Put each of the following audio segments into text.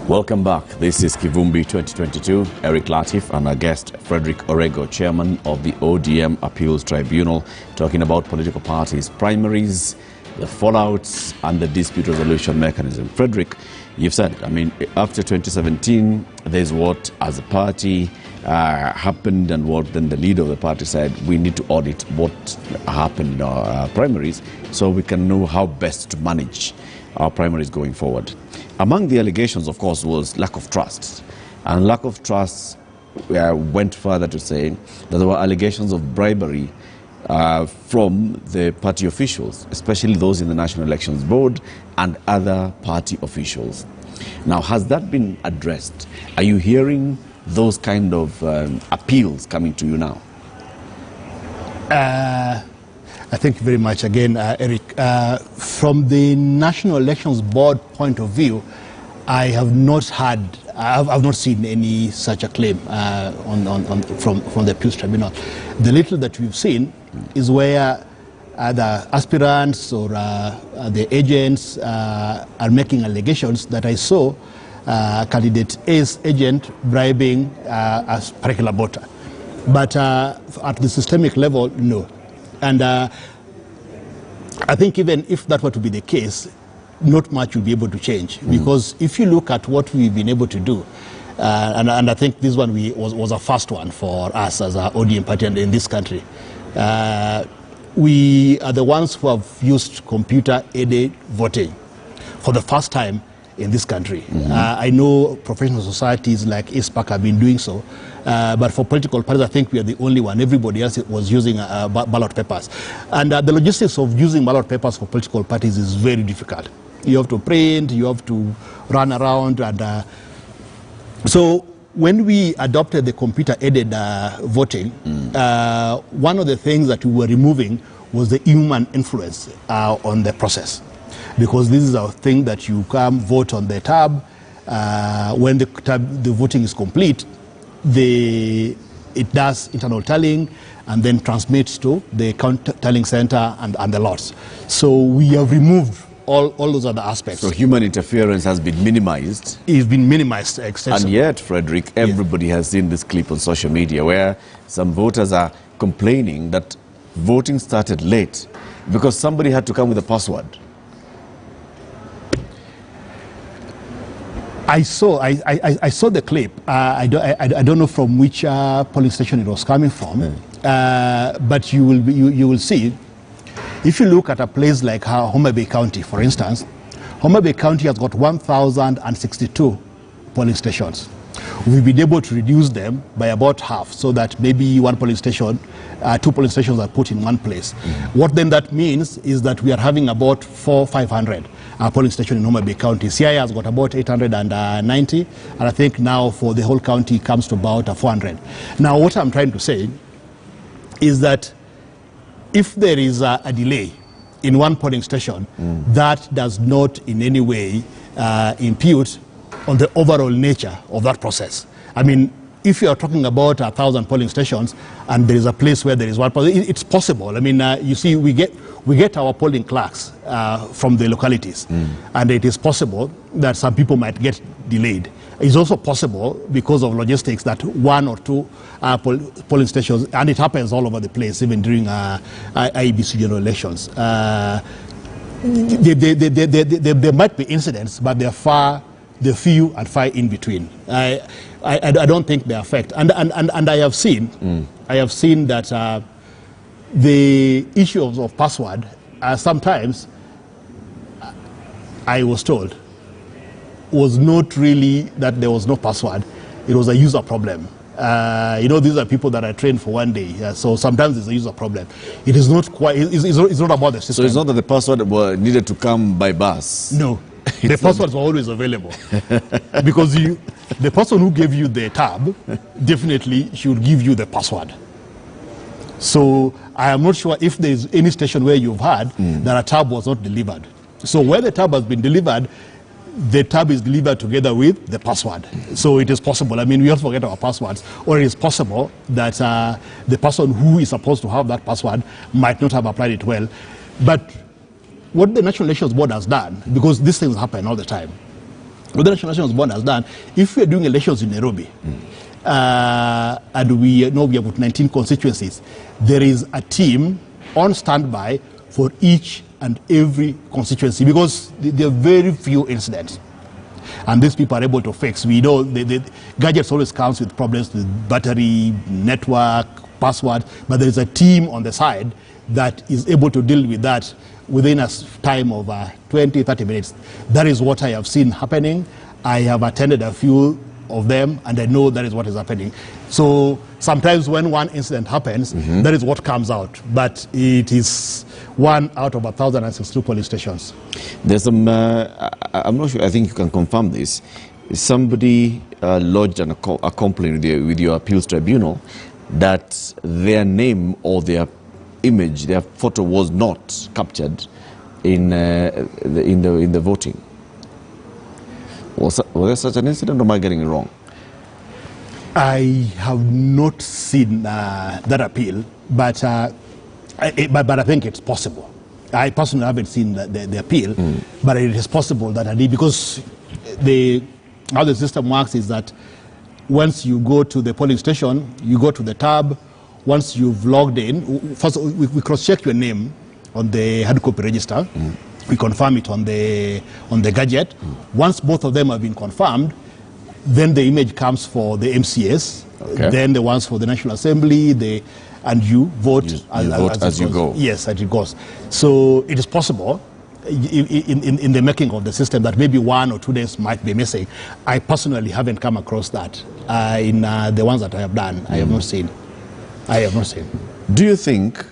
Welcome back. This is Kivumbi 2022. Eric Latif and our guest, Frederick Orego, chairman of the ODM Appeals Tribunal, talking about political parties, primaries, the fallouts, and the dispute resolution mechanism. Frederick, you've said, I mean, after 2017, there's what, as a party, happened, and what then the leader of the party said, we need to audit what happened in our primaries so we can know how best to manage our primaries going forward. Among the allegations, of course, was lack of trust. And lack of trust went further to say that there were allegations of bribery from the party officials, especially those in the National Elections Board and other party officials. Now, has that been addressed? Are you hearing those kind of appeals coming to you now? I thank you very much again, Eric. From the National Elections Board point of view, I have not seen any such a claim from the Appeals Tribunal. The little that we've seen is where the aspirants or the agents are making allegations that I saw candidate A's agent bribing a particular voter. But at the systemic level, no. And I think even if that were to be the case, not much will be able to change. Because if you look at what we've been able to do, and I think this one was a first one for us as an ODM party in this country, we are the ones who have used computer-aided voting for the first time in this country. I know professional societies like ISPAC have been doing so, but for political parties, I think we are the only one. Everybody else was using ballot papers. And the logistics of using ballot papers for political parties is very difficult. You have to print, you have to run around. And so when we adopted the computer-aided voting, one of the things that we were removing was the human influence on the process. Because this is a thing that you come vote on the tab. When the voting is complete, it does internal tallying and then transmits to the tallying center and the lots. So we have removed all those other aspects. So human interference has been minimized. It's been minimized extensively. And yet, Frederick, everybody has seen this clip on social media where some voters are complaining that voting started late because somebody had to come with a password. I saw the clip. I don't know from which polling station it was coming from, but you will see. If you look at a place like Homa Bay County, for instance, Homa Bay County has got 1,062 polling stations. We've been able to reduce them by about half, so that maybe one polling station, two polling stations are put in one place. What then that means is that we are having about 500 polling station in Homa Bay County. CIA has got about 890, and I think now for the whole county it comes to about 400. Now what I'm trying to say is that if there is a delay in one polling station, that does not in any way impute on the overall nature of that process. I mean, if you are talking about 1,000 polling stations and there is a place where there is one polling, it's possible. I mean, you see, we get our polling clerks from the localities, and it is possible that some people might get delayed. It's also possible because of logistics that one or two polling stations, and it happens all over the place, even during IEBC general elections. There might be incidents, but they're few and far in between. I don't think they affect. And I have seen that the issue of password, sometimes I was told, was not really that there was no password. It was a user problem. You know, these are people that are trained for one day, so sometimes it's a user problem. It is not quite. It's not about the system. So it's not that the password needed to come by bus. No. The passwords are always available because the person who gave you the tab definitely should give you the password. So I am not sure if there is any station where you've had that a tab was not delivered. So where the tab has been delivered, the tab is delivered together with the password. So it is possible. I mean, we all forget our passwords, or it is possible that the person who is supposed to have that password might not have applied it well. But what the National Elections Board has done, because these things happen all the time, what the National Elections Board has done, if we are doing elections in Nairobi, and we know we have got 19 constituencies, there is a team on standby for each and every constituency, because there are very few incidents. And these people are able to fix. We know the gadgets always comes with problems with battery, network, password, but there is a team on the side that is able to deal with that within a time of 20, 30 minutes. That is what I have seen happening. I have attended a few of them, and I know that is what is happening. So sometimes when one incident happens, that is what comes out. But it is 1 out of 1,062 police stations. There's some, I'm not sure, I think you can confirm this. Somebody lodged a complaint with your appeals tribunal that their name or their image, their photo was not captured in the voting. Was there such an incident, or am I getting it wrong? I have not seen that appeal, but I think it's possible. I personally haven't seen the appeal, but it is possible that I did, because how the system works is that once you go to the polling station, you go to the tab. Once you've logged in, first we cross-check your name on the hard copy register. We confirm it on the gadget. Once both of them have been confirmed, then the image comes for the MCS, then the ones for the National Assembly, and you vote as you go. Yes, as it goes. So it is possible in the making of the system that maybe 1 or 2 days might be missing. I personally haven't come across that in the ones that I have done. I have not seen. Do you think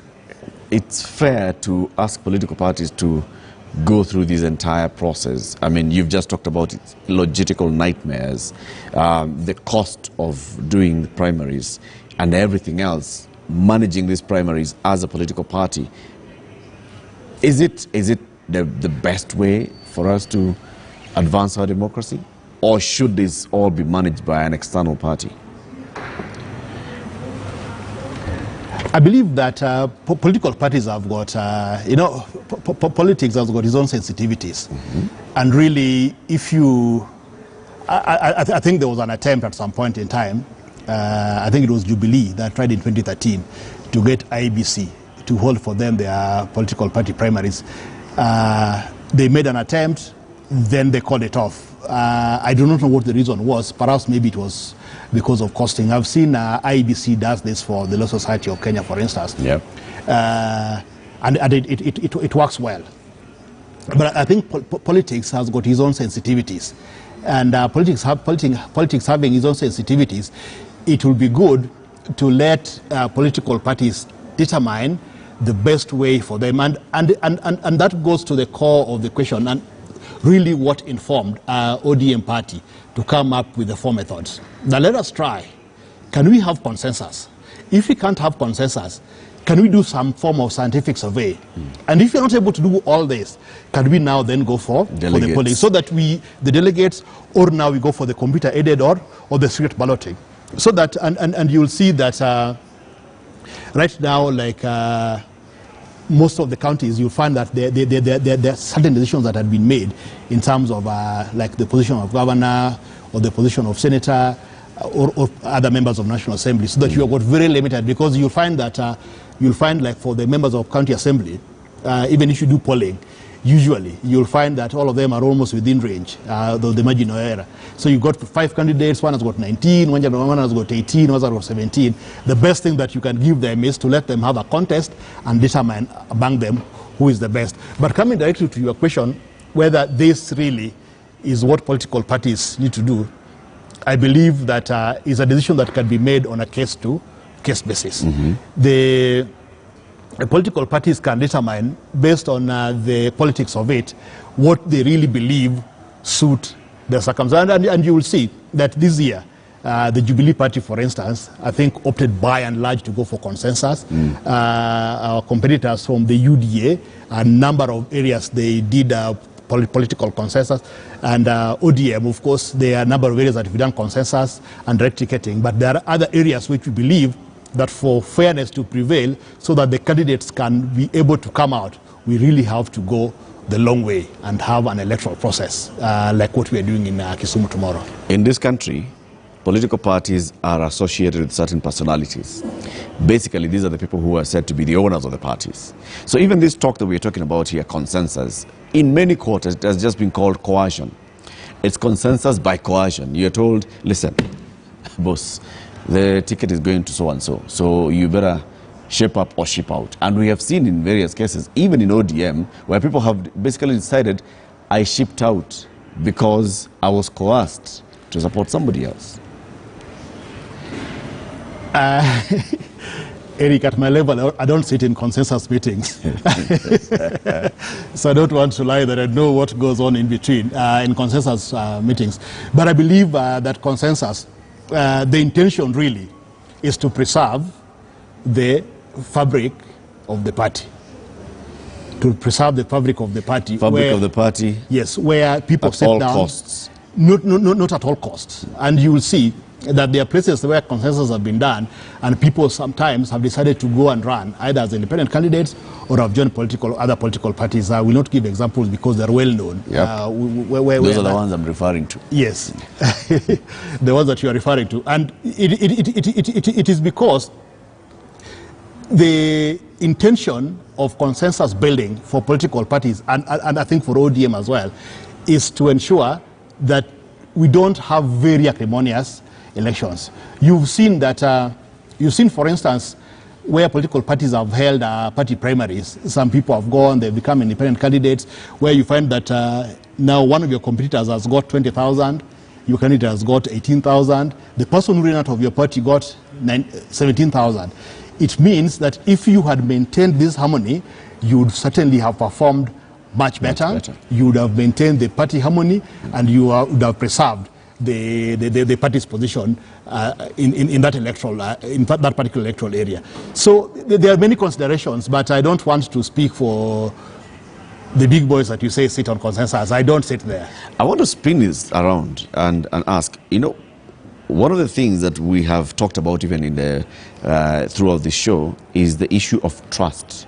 it's fair to ask political parties to go through this entire process? I mean, you've just talked about it, logistical nightmares, the cost of doing the primaries and everything else, managing these primaries as a political party. Is it the best way for us to advance our democracy? Or should this all be managed by an external party? I believe that political parties have got, politics has got its own sensitivities. And really, if you, I think there was an attempt at some point in time, I think it was Jubilee that tried in 2013 to get IBC to hold for them their political party primaries. They made an attempt, then they called it off. I do not know what the reason was. Perhaps maybe it was because of costing. I've seen IEBC does this for the Law Society of Kenya, for instance. Yeah. And it works well. But I think politics has got its own sensitivities. And politics having its own sensitivities, it will be good to let political parties determine the best way for them. And that goes to the core of the question. And really what informed our ODM party to come up with the 4 methods. Now let us try. Can we have consensus? If we can't have consensus, can we do some form of scientific survey? And if you're not able to do all this, can we now then go for the polling? So that the delegates, or now we go for the computer-aided or the secret balloting. So that, and you'll see that right now, like most of the counties, you'll find that there are certain decisions that had been made in terms of like the position of governor or the position of senator or other members of National Assembly, so that you have got very limited, because you'll find that like for the members of county assembly, even if you do polling, usually you'll find that all of them are almost within range, the margin of error. So you've got 5 candidates, one has got 19, one has got 18, one has got 17. The best thing that you can give them is to let them have a contest and determine among them who is the best. But coming directly to your question, whether this really is what political parties need to do, I believe that is a decision that can be made on a case-to-case basis. The political parties can determine, based on the politics of it, what they really believe suit the circumstances. And you will see that this year, the Jubilee Party, for instance, I think opted by and large to go for consensus. Our competitors from the UDA, a number of areas, they did political consensus. And ODM, of course, there are a number of areas that we've done consensus and direct ticketing. But there are other areas which we believe that for fairness to prevail, so that the candidates can be able to come out, we really have to go the long way and have an electoral process like what we are doing in Kisumu tomorrow. In this country, political parties are associated with certain personalities. Basically, these are the people who are said to be the owners of the parties. So even this talk that we're talking about here, consensus, in many quarters, it has just been called coercion. It's consensus by coercion. You're told, listen, boss, the ticket is going to so-and-so, so you better shape up or ship out. And we have seen in various cases, even in ODM, where people have basically decided, I shipped out because I was coerced to support somebody else. Eric, at my level, I don't sit in consensus meetings. So I don't want to lie that I know what goes on in between in consensus meetings. But I believe that consensus, the intention really is to preserve the fabric of the party. To preserve the fabric of the party. Fabric of the party? Yes, where people sit down. At all costs? Not at all costs. And you will see that there are places where consensus have been done and people sometimes have decided to go and run either as independent candidates or have joined other political parties. I will not give examples because they're well known. Yep. Those are the ones I'm referring to. Yes, the ones that you are referring to. And it is because the intention of consensus building for political parties, and I think for ODM as well, is to ensure that we don't have very acrimonious elections. You've seen that, for instance, where political parties have held party primaries. Some people have gone, they've become independent candidates, where you find that now one of your competitors has got 20,000, your candidate has got 18,000, the person who ran out of your party got 17,000. It means that if you had maintained this harmony, you would certainly have performed much better. You would have maintained the party harmony, and you would have preserved the party's position in that electoral, in that particular electoral area. So there are many considerations, but I don't want to speak for the big boys that you say sit on consensus. I don't sit there. I want to spin this around and ask, you know, one of the things that we have talked about even in the throughout this show is the issue of trust.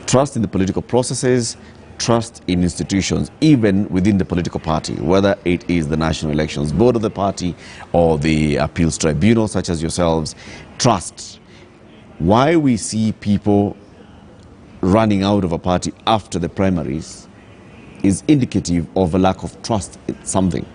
Trust in the political processes, trust in institutions, even within the political party, whether it is the National Elections Board of the party or the appeals tribunal such as yourselves. Trust. Why we see people running out of a party after the primaries is indicative of a lack of trust in something.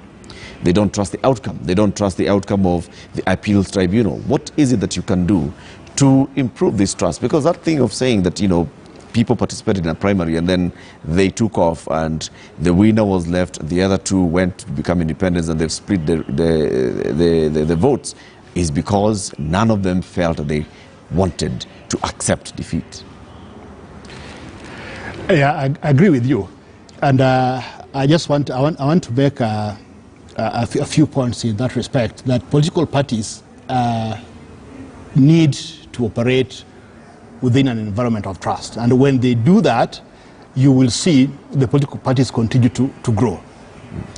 They don't trust the outcome. They don't trust the outcome of the appeals tribunal. What is it that you can do to improve this trust? Because that thing of saying that, you know, people participated in a primary and then they took off and the winner was left, the other two went to become independents and they've split the votes, is because none of them felt that they wanted to accept defeat. Yeah, I agree with you. And I just want to make a few points in that respect, that political parties need to operate within an environment of trust. And when they do that, you will see the political parties continue to grow.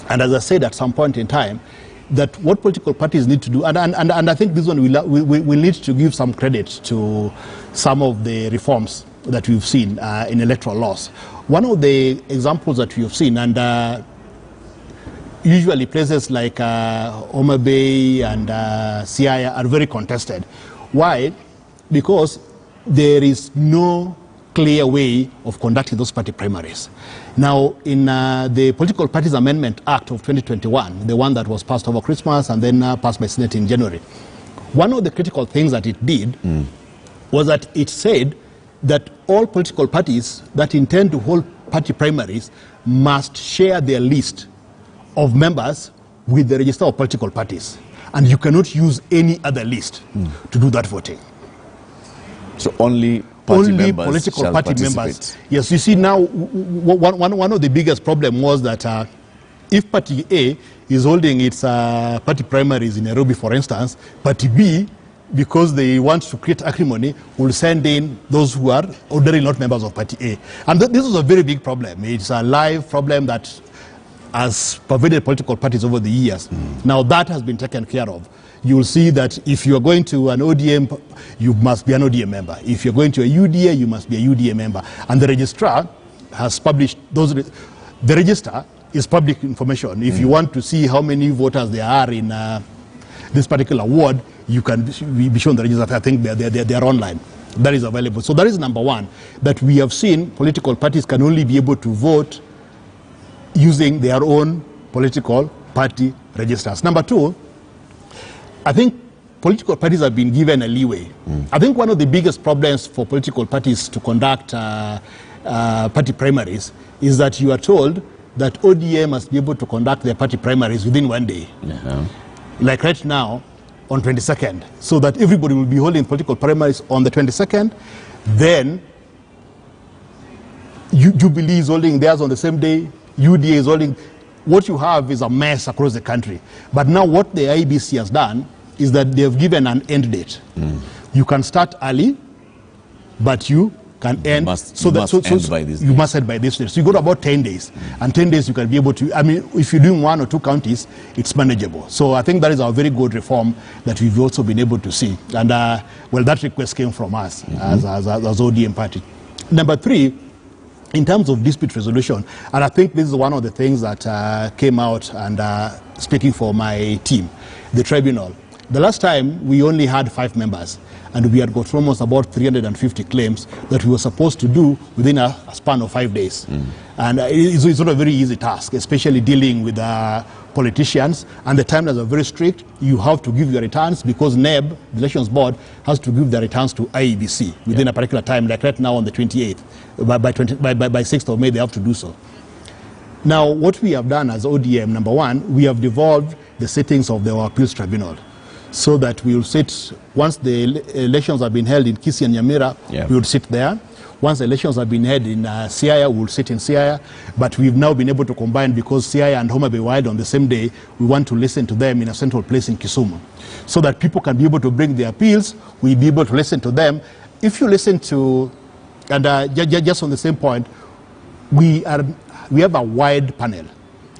And as I said at some point in time, that what political parties need to do, and I think this one we need to give some credit to some of the reforms that we've seen in electoral laws. One of the examples that we've seen, and usually places like Homa Bay and Siaya are very contested. Why? Because there is no clear way of conducting those party primaries. Now, in the Political Parties Amendment Act of 2021, the one that was passed over Christmas and then passed by Senate in January, one of the critical things that it did was that it said that all political parties that intend to hold party primaries must share their list of members with the register of political parties. And you cannot use any other list to do that voting. So only political party members. Yes, you see now, one of the biggest problems was that if Party A is holding its party primaries in Nairobi, for instance, Party B, because they want to create acrimony, will send in those who are ordinarily not members of Party A. And this is a very big problem. It's a live problem that has pervaded political parties over the years. Now that has been taken care of. You will see that if you are going to an ODM, you must be an ODM member. If you're going to a UDA, you must be a UDA member. And the registrar has published those. The register is public information. If you want to see how many voters there are in this particular ward, you can be shown the register. I think they're online. That is available. So that is number one, that we have seen political parties can only be able to vote using their own political party registers. Number two, I think political parties have been given a leeway. I think one of the biggest problems for political parties to conduct party primaries is that you are told that ODM must be able to conduct their party primaries within 1 day. Like right now, on 22nd, so that everybody will be holding political primaries on the 22nd. Then Jubilee is holding theirs on the same day. UDA is holding. What you have is a mess across the country. But now what the IEBC has done is that they have given an end date. You can start early, but you can end. You must end by this date. So you got about 10 days. And 10 days you can be able to, I mean, if you're doing 1 or 2 counties, it's manageable. So I think that is a very good reform that we've also been able to see. And well, that request came from us as ODM party. Number 3, in terms of dispute resolution, and I think this is one of the things that came out, and speaking for my team, the tribunal. The last time we only had 5 members, and we had got almost about 350 claims that we were supposed to do within a span of 5 days. And it's not a very easy task, especially dealing with politicians, and the timelines are very strict. You have to give your returns because NEB, the Elections Board, has to give their returns to IEBC within a particular time, like right now on the 28th. By 6th of May, they have to do so. Now, what we have done as ODM, number 1, we have devolved the sittings of the appeals tribunal, so that we will sit, once the elections have been held in Kisii and Nyamira, we will sit there. Once the elections have been held in Siaya, we will sit in Siaya. But we've now been able to combine, because Siaya and Homa Bay were held on the same day. We want to listen to them in a central place in Kisumu, so that people can be able to bring their appeals. We'll be able to listen to them. If you listen to, and just on the same point, we have a wide panel.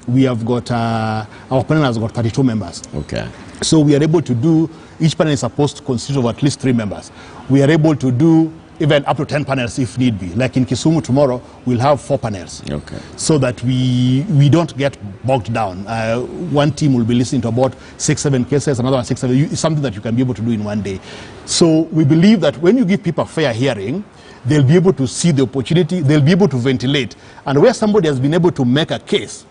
We have got, our panel has got 32 members. Okay. So we are able to do, each panel is supposed to consist of at least 3 members. We are able to do even up to 10 panels if need be. Like in Kisumu tomorrow, we'll have 4 panels. Okay. So that we don't get bogged down. One team will be listening to about 6-7 cases, another one 6-7. It's something that you can be able to do in 1 day. So we believe that when you give people a fair hearing, they'll be able to see the opportunity, they'll be able to ventilate. And where somebody has been able to make a case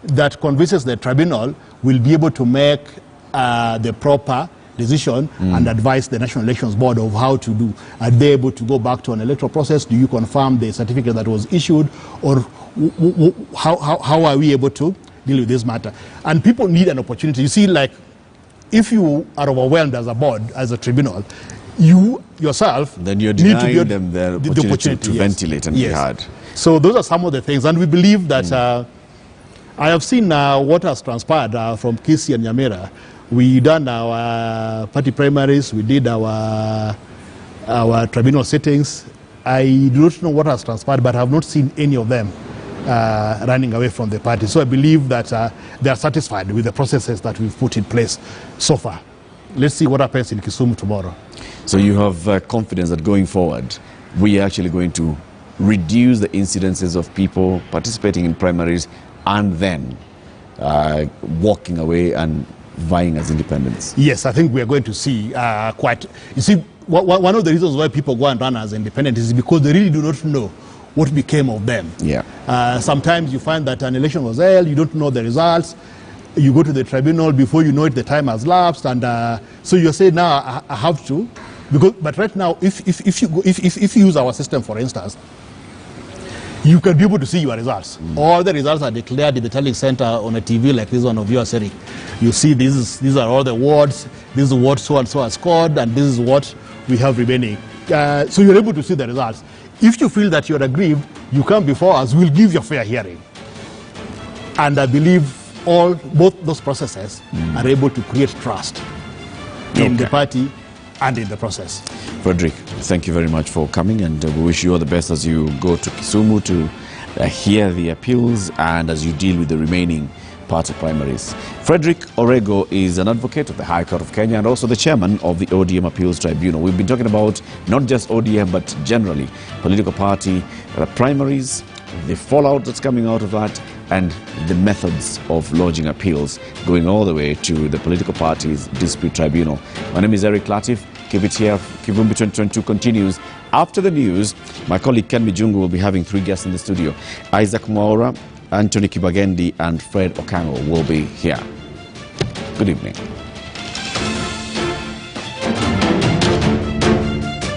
that convinces the tribunal, will be able to make the proper decision and advise the National Elections Board of how to do. Are they able to go back to an electoral process? Do you confirm the certificate that was issued? Or how are we able to deal with this matter? And people need an opportunity. You see, like, if you are overwhelmed as a board, as a tribunal, you yourself then you're denying them the opportunity to ventilate and be heard. So those are some of the things. And we believe that I have seen what has transpired from Kisii and Nyamira. We done our party primaries, we did our tribunal sittings. I do not know what has transpired, but I have not seen any of them running away from the party. So I believe that they are satisfied with the processes that we've put in place so far. Let's see what happens in Kisumu tomorrow. So you have confidence that going forward, we are actually going to reduce the incidences of people participating in primaries and then walking away and vying as independents? Yes, I think we are going to see quite... You see, one of the reasons why people go and run as independents is because they really do not know what became of them. Sometimes you find that an election was held, you don't know the results, you go to the tribunal, before you know it, the time has lapsed, and so you say, now I have to. But right now, if you use our system, for instance, you can be able to see your results. All the results are declared in the tallying center on a TV like this one of yours, Eric. You see these are all the wards, this is what so-and-so has scored, and this is what we have remaining. So you're able to see the results. If you feel that you're aggrieved, you come before us, we'll give you a fair hearing. And I believe both those processes are able to create trust in the party and in the process. Frederick, thank you very much for coming, and we wish you all the best as you go to Kisumu to hear the appeals and as you deal with the remaining party primaries. Frederick Orego is an advocate of the High Court of Kenya and also the chairman of the ODM Appeals Tribunal. We've been talking about not just ODM but generally political party primaries the fallout that's coming out of that, and the methods of lodging appeals, going all the way to the political parties' dispute tribunal. My name is Eric Latif. Keep it here. Kivumbi 2022 continues. After the news, my colleague Ken Mijungu will be having 3 guests in the studio. Isaac Mwaura, Anthony Kibagendi, and Fred Okango will be here. Good evening.